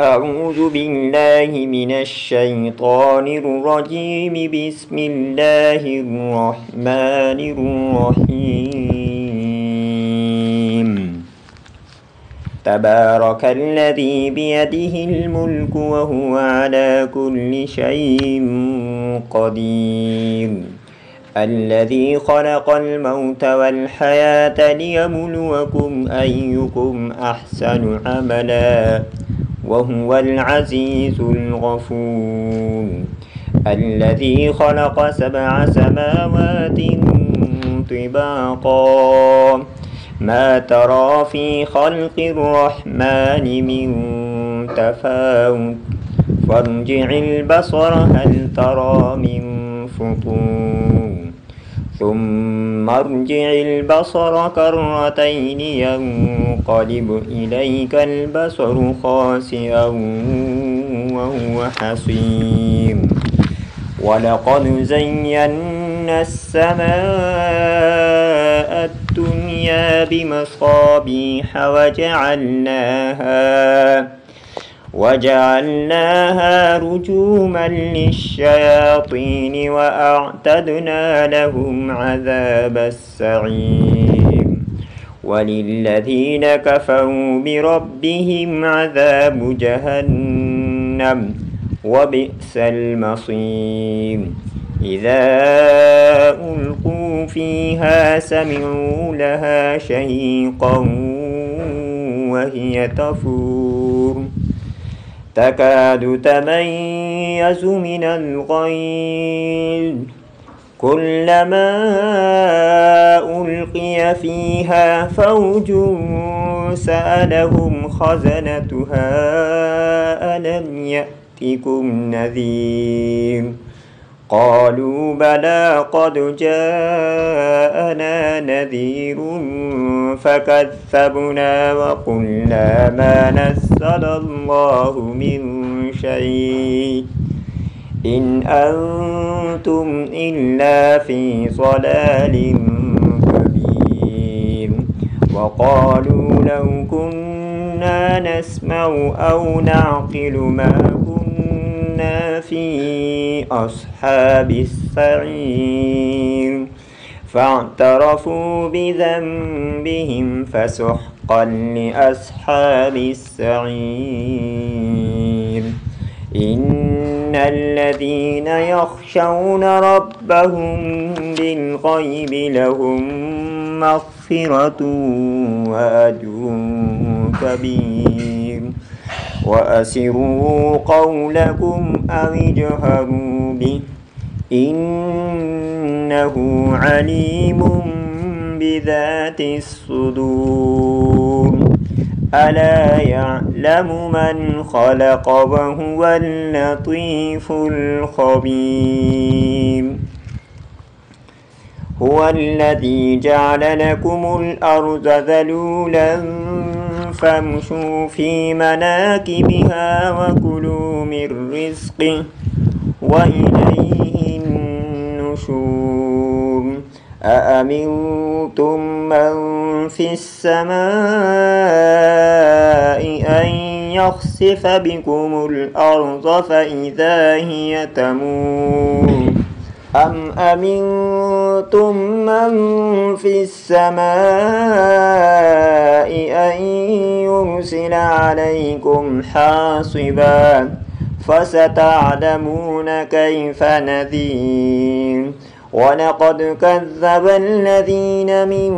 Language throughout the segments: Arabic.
أعوذ بالله من الشيطان الرجيم. بسم الله الرحمن الرحيم. تبارك الذي بيده الملك وهو على كل شيء قدير. الذي خلق الموت والحياة ليبلوكم أيكم أحسن عملا وهو العزيز الغفور. الذي خلق 7 سماوات طباقا ما ترى في خلق الرحمن من تفاوت فارجع البصر هل ترى من فطور ثم ارجع البصر كرتين ينقلب إليك البصر خاسئا وهو حسير. ولقد زينا السماء الدنيا بمصابيح وجعلناها رجوما للشياطين وأعتدنا لهم عذاب السعير. وللذين كفروا بربهم عذاب جهنم وبئس المصير. إذا ألقوا فيها سمعوا لها شهيقا وهي تفور تكاد تميز من الغيظ كلما ألقي فيها فوج سألهم خزنتها ألم يأتكم نذير قالوا بلى قد جاءنا نذير فكذبنا وقلنا ما نزل الله من شيء إن أنتم إلا في ضلال كبير. وقالوا لو كنا نسمع أو نعقل ما كنا في أصحاب السعير فاعترفوا بذنبهم فسحقا لأصحاب السعير. إن الذين يخشون ربهم بالغيب لهم مغفرة وأجر كبير. وأسروا قولكم أو اجهروا به إنه عليم بذات الصدور. ألا يعلم من خلق وهو اللطيف الخبير. هو الذي جعل لكم الأرض ذلولا فامشوا في مناكبها وكلوا من رزقه وإليه النشور. أأمنتم من في السماء أن يخسف بكم الأرض فإذا هي تمور أم أمنتم من في السماء أن يرسل عليكم حاصبا فستعلمون كيف نذير. ولقد كذب الذين من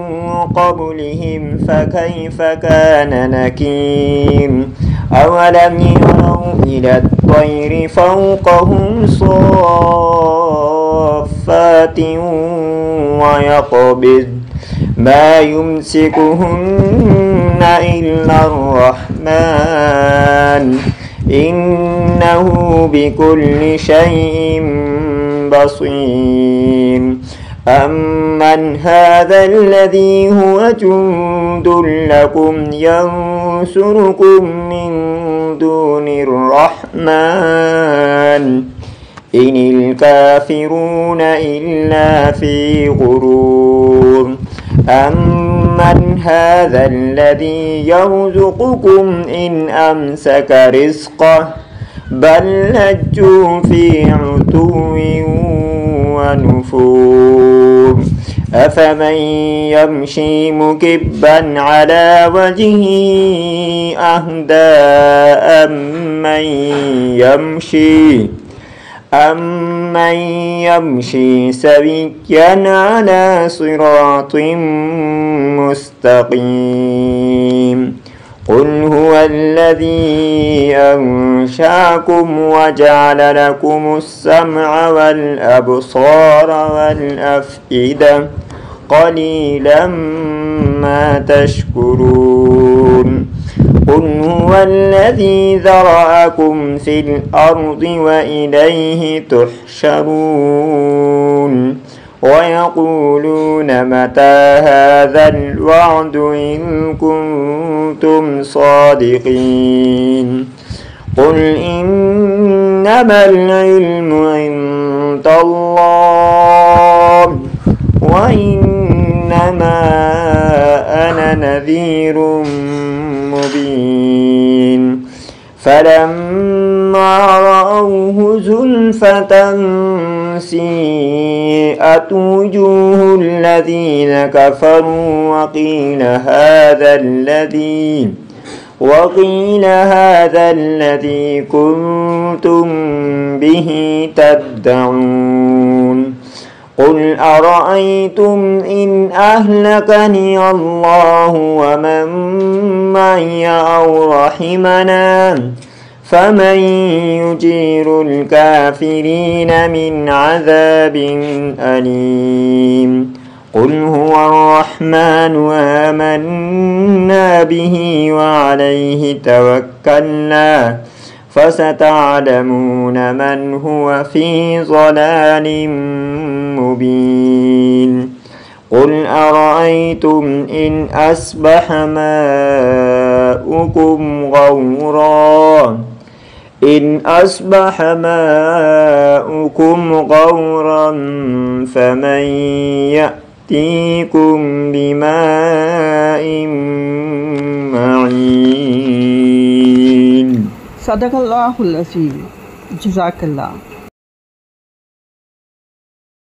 قبلهم فكيف كان نكير. أولم يروا إلى الطير فوقهم صافات ويقبض ما يمسكهن إلا الرحمن إنه بكل شيء بصير. أمن هذا الذي هو جند لكم ينصركم من دون الرحمن إن الكافرون إلا في غرور. أمن من هذا الذي يرزقكم إن أمسك رزقه بل لجوا في عتو ونفور أفمن يمشي مكبا على وجهه أهدى أمن يمشي سويا على صراط مستقيم قل هو الذي أنشأكم وجعل لكم السمع والأبصار والأفئدة قليلا ما تشكرون قل هو الذي ذرأكم في الأرض وإليه تحشرون ويقولون متى هذا الوعد إن كنتم صادقين قل إنما العلم عند الله وإنما أنا نذير مبين فلما رأوه زلفة سيئت وجوه الذين كفروا وقيل هذا الذي كنتم به تدعون قل أرأيتم إن أهلكني الله ومن معي أو رحمنا فمن يجير الكافرين من عذاب أليم قل هو الرحمن آمنا به وعليه توكلنا فستعلمون من هو في ضلال مبين قل أرأيتم إن أصبح ماؤكم غورا فمن يأتيكم بماء معين صدق الله العظيم. جزاك الله.